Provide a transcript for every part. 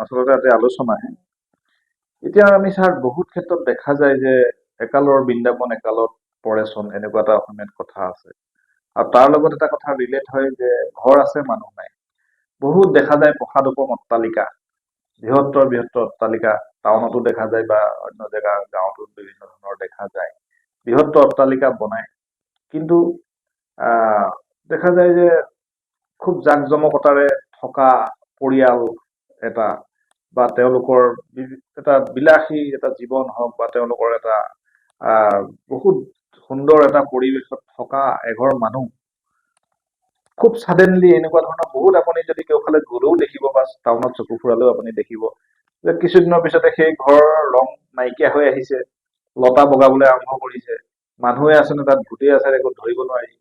আচলতে এটা আলোচনাহে এতিয়া আমি ছাৰ বহুত ক্ষেত্ৰত দেখা যায় যে একালৰ বৃন্দাবন একালত পৰেচোন এনেকুৱা এটা অসমীয়াত কথা আছে আৰু তাৰ লগত এটা কথা ৰিলেট হয় যে ঘৰ আছে মানুহ নাই বহুত দেখা যায় প্ৰসাদোপম অট্টালিকা বৃহত্তৰ অট্টালিকা টাউনতো দেখা যায় বা অন্য জেগা গাঁৱতো বিভিন্ন ধৰণৰ দেখা যায় বৃহত্তৰ অট্টালিকা বনায় কিন্তু দেখা যায় যে খুব জাকজমকতাৰে থকা পৰিয়াল এটা বা তেওঁলোকৰ এটা বিলাসী এটা জীৱন হওক বা তেওঁলোকৰ এটা বহুত সুন্দৰ এটা পৰিৱেশত থকা এঘৰ মানুহ খুব ছাডেনলি এনেকুৱা ধৰণৰ বহুত আপুনি যদি কেউফালে গ'লেও দেখিব বা টাউনত চকু ফুৰালেও আপুনি দেখিব যে কিছুদিনৰ পিছতে সেই ঘৰৰ ৰং নাইকিয়া হৈ আহিছে লতা বগাবলৈ আৰম্ভ কৰিছে মানুহে আছেনে তাত ভূতেই আছে একো ধৰিব নোৱাৰি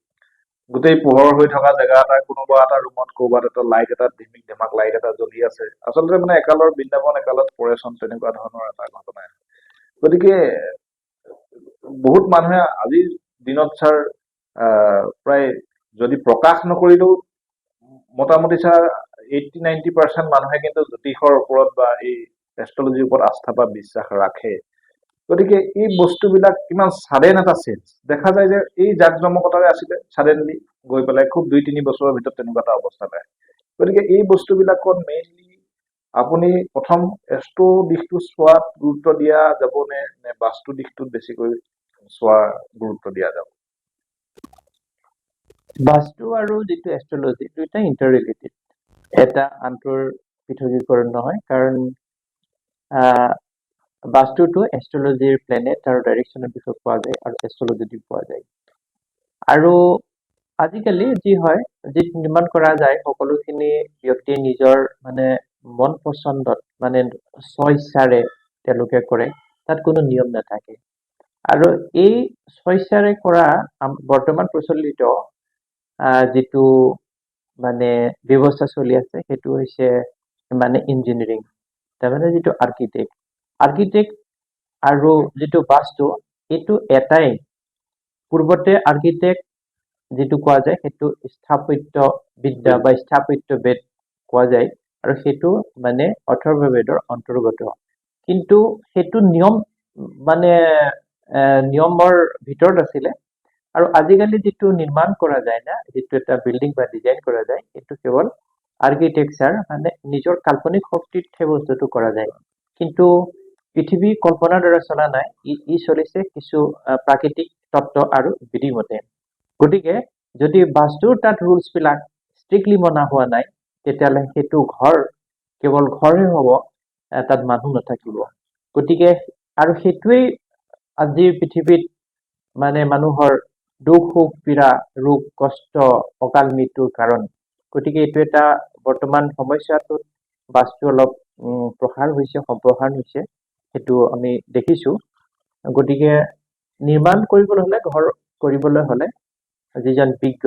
গোটেই পোহৰ হৈ থকা জেগা এটা কোনোবা এটা ৰুমত ক'ৰবাত এটা লাইট এটা ধিমিক ধেমাক লাইট এটা জ্বলি আছে আচলতে মানে একালৰ বৃন্দাবন একালত পৰেচোন তেনেকুৱা ধৰণৰ এটা ঘটনা গতিকে বহুত মানুহে আজিৰ দিনত ছাৰ প্ৰায় যদি প্ৰকাশ নকৰিলেও মোটামুটি ছাৰ 80-90% মানুহে কিন্তু জ্যোতিষৰ ওপৰত বা এই এষ্ট্ৰলজিৰ ওপৰত আস্থা বা বিশ্বাস ৰাখে গতিকে এই বস্তুবিলাক কিমান ছাডেন এটা চেঞ্জ দেখা যায় যে এই জাকজমকতাৰে আছিলে ছাডেনলি গৈ পেলাই খুব 2-3 বছৰৰ ভিতৰত তেনেকুৱা এটা অৱস্থা পায় গতিকে এই বস্তুবিলাকত মেইনলি আপুনি প্ৰথম এষ্ট্ৰ দিশটো চোৱাত গুৰুত্ব দিয়া যাব নে বাস্তু দিশটোত বেছিকৈ চোৱা গুৰুত্ব দিয়া যাব বাস্তু আৰু যিটো এষ্ট্ৰলজি দুইটা ইণ্টাৰ ৰিলেটেড এটা আনটোৰ পৃথকীকৰণ নহয় কাৰণ বাস্তুটো এষ্ট্ৰলজিৰ প্লেনেট আৰু ডাইৰেকশ্যনৰ বিষয়ে পোৱা যায় আৰু এষ্ট্ৰলজিটো পোৱা যায় আৰু আজিকালি যি হয় যি নিৰ্মাণ কৰা যায় সকলোখিনি ব্যক্তিয়ে নিজৰ মানে মন পচন্দত মানে স্বইচ্ছাৰে তেওঁলোকে কৰে তাত কোনো নিয়ম নাথাকে আৰু এই স্বইচ্ছাৰে কৰা বৰ্তমান প্ৰচলিত যিটো মানে ব্যৱস্থা চলি আছে সেইটো হৈছে মানে ইঞ্জিনিয়াৰিং তাৰমানে যিটো আৰ্কিটেক্ট আৰু যিটো বাস্তু এইটো এটাই পূৰ্বতে আৰ্কিটেক্ট যিটো কোৱা যায় সেইটো স্থাপত্য বিদ্যা বা স্থাপত্যবেদ কোৱা যায় আৰু সেইটো মানে অথৰ্ববেদৰ অন্তৰ্গত কিন্তু সেইটো নিয়ম মানে নিয়মৰ ভিতৰত আছিলে আৰু আজিকালি যিটো নিৰ্মাণ কৰা যায় না যিটো এটা বিল্ডিং বা ডিজাইন কৰা যায় সেইটো কেৱল আৰ্কিটেকচাৰ মানে নিজৰ কাল্পনিক শক্তিত সেই বস্তুটো কৰা যায় কিন্তু পৃথিৱী কল্পনাৰ দ্বাৰা চলা নাই ই চলিছে কিছু প্ৰাকৃতিক তত্ত্ব আৰু বিধিমতে গতিকে যদি বাস্তুৰ তাত ৰুলছবিলাক ষ্ট্ৰিক্টলি মনা হোৱা নাই তেতিয়াহ'লে সেইটো ঘৰ কেৱল ঘৰহে হ'ব তাত মানুহ নাথাকিব গতিকে আৰু সেইটোৱেই আজিৰ পৃথিৱীত মানে মানুহৰ দুখ সুখ পীড়া ৰোগ কষ্ট অকাল মৃত্যুৰ কাৰণ গতিকে এইটো এটা বৰ্তমান সমস্যাটোত বাস্তু অলপ প্ৰসাৰ হৈছে সম্প্ৰসাৰণ হৈছে সেইটো আমি দেখিছো গতিকে নিৰ্মাণ কৰিবলৈ হ'লে ঘৰ কৰিবলৈ হ'লে যিজন বিজ্ঞ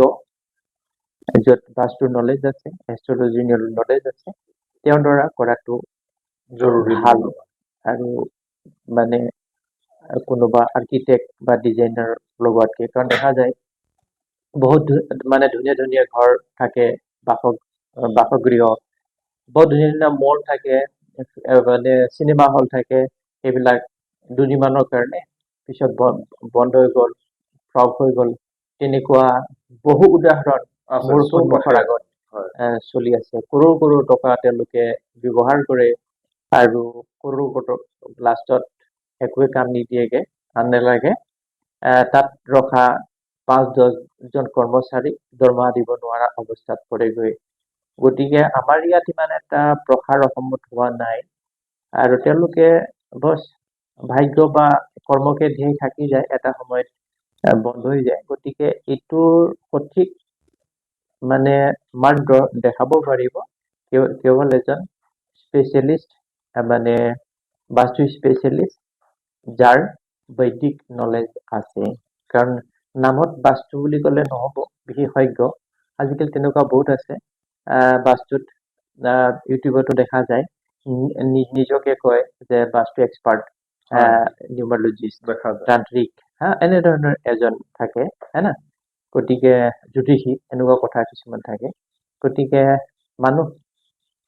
য'ত বাস্তুৰ নলেজ আছে এষ্ট্ৰলজিৰ নলেজ আছে তেওঁৰ দ্বাৰা কৰাটো জৰুৰী ভাল আৰু মানে কোনোবা আৰ্কিটেক্ট বা ডিজাইনাৰ লগোৱাতকে কাৰণ দেখা যায় বহুত মানে ধুনীয়া ধুনীয়া ঘৰ থাকে বাসগৃহ বহুত ধুনীয়া মল থাকে মানে চিনেমা হল থাকে সেইবিলাক দুদিনমানৰ কাৰণে পিছত বন্ধ হৈ গ'ল ফ্লপ হৈ গ'ল তেনেকুৱা বহু উদাহৰণ মোৰ সন্মুখৰ আগত চলি আছে কৰোৰ টকা তেওঁলোকে ব্যৱহাৰ কৰে আৰু কৰোৰ লাষ্টত একোৱে কাম নিদিয়েগে নালাগে তাত ৰখা 5-10 জন কৰ্মচাৰী দৰমহা দিব নোৱাৰা অৱস্থাত পৰেগৈ গতিকে আমাৰ ইয়াত ইমান এটা প্ৰসাৰ অসমত হোৱা নাই আৰু তেওঁলোকে বছ ভাগ্য বা কৰ্মকে ধ্যেয় থাকি যায় এটা সময়ত বন্ধ হৈ যায় গতিকে এইটোৰ সঠিক মানে মাৰ্গ দেখাব পাৰিব কেৱল এজন স্পেচিয়েলিষ্ট মানে বাস্তু স্পেচিয়েলিষ্ট যাৰ বৈদিক নলেজ আছে কাৰণ নামত বাস্তু বুলি ক'লে নহ'ব বিশেষজ্ঞ আজিকালি তেনেকুৱা বহুত আছে বাস্তুত ইউটিউবতো দেখা যায় নিজকে কয় যে বাস্তু এক্সপাৰ্ট নিউমাৰলজিষ্ট তান্ত্ৰিক এনেধৰণৰ এজন থাকে না গতিকে জ্যোতিষী এনেকুৱা কথা কিছুমান থাকে গতিকে মানুহ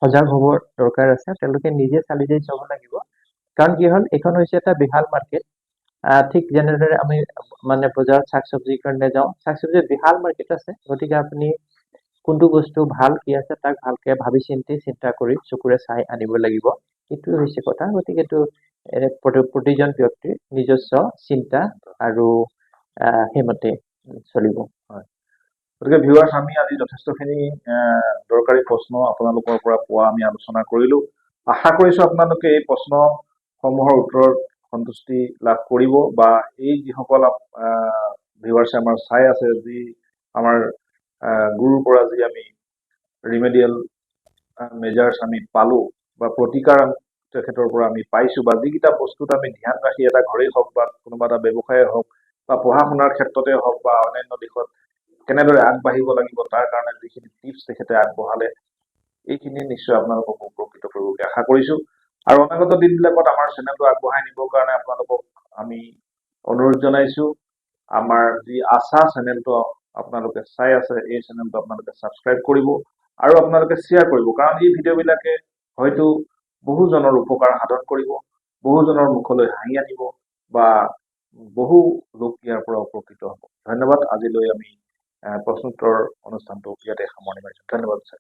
সজাগ হ'বৰ দৰকাৰ আছে তেওঁলোকে নিজে চালি জাৰি চাব লাগিব কাৰণ কি হ'ল এইখন হৈছে এটা বিশাল মাৰ্কেট ঠিক যেনেদৰে আমি মানে বজাৰত শাক চব্জিৰ কাৰণে যাওঁ শাক চব্জিৰ বিশাল মাৰ্কেট আছে গতিকে আপুনি কোনটো বস্তু ভাল কি আছে তাক ভালকে ভাবি চিন্তা কৰি চকুৰে চাই আনিব লাগিব এইটোৱে হৈছে কথা গতিকে এইটো প্ৰতিজন ব্যক্তিৰ নিজস্ব চিন্তা আৰু সেইমতে চলিব গতিকে ভিউৱাৰ্ছ আমি আজি যথেষ্টখিনি দৰকাৰী প্ৰশ্ন আপোনালোকৰ পৰা পোৱা আমি আলোচনা কৰিলো আশা কৰিছো আপোনালোকে এই প্ৰশ্নসমূহৰ উত্তৰত সন্তুষ্টি লাভ কৰিব বা এই যিসকল ভিউৱাৰ্ছে আমাৰ চাই আছে যি আমাৰ গুৰুৰ পৰা যি আমি ৰিমেডিয়েল মেজাৰ্ছ আমি পালো বা প্ৰতিকাৰ তেখেতৰ পৰা আমি পাইছো বা যিকেইটা বস্তুত আমি ধ্যান ৰাখি এটা ঘৰেই হওক বা কোনোবা এটা ব্যৱসায়ে হওক বা পঢ়া শুনাৰ ক্ষেত্ৰতে হওক বা অন্যান্য দিশত কেনেদৰে আগবাঢ়িব লাগিব তাৰ কাৰণে যিখিনি টিপছ তেখেতে আগবঢ়ালে এইখিনি নিশ্চয় আপোনালোকক উপকৃত কৰিব বুলি আশা কৰিছো আৰু অনাগত দিনবিলাকত আমাৰ চেনেলটো আগবঢ়াই নিবৰ কাৰণে আপোনালোকক আমি অনুৰোধ জনাইছো আমাৰ যি আশা চেনেলটো আপোনালোকে চাই আছে এই চেনেলটো আপোনালোকে ছাবস্ক্ৰাইব কৰিব আৰু আপোনালোকে শ্বেয়াৰ কৰিব কাৰণ এই ভিডিঅ'বিলাকে হয়তো বহুজনৰ উপকাৰ সাধন কৰিব বহুজনৰ মুখলৈ হাঁহি আনিব বা বহু লোক ইয়াৰ পৰা উপকৃত হ'ব ধন্যবাদ আজিলৈ আমি প্ৰশ্নোত্তৰ অনুষ্ঠানটো ইয়াতে সামৰণি মাৰিছো ধন্যবাদ ছাৰ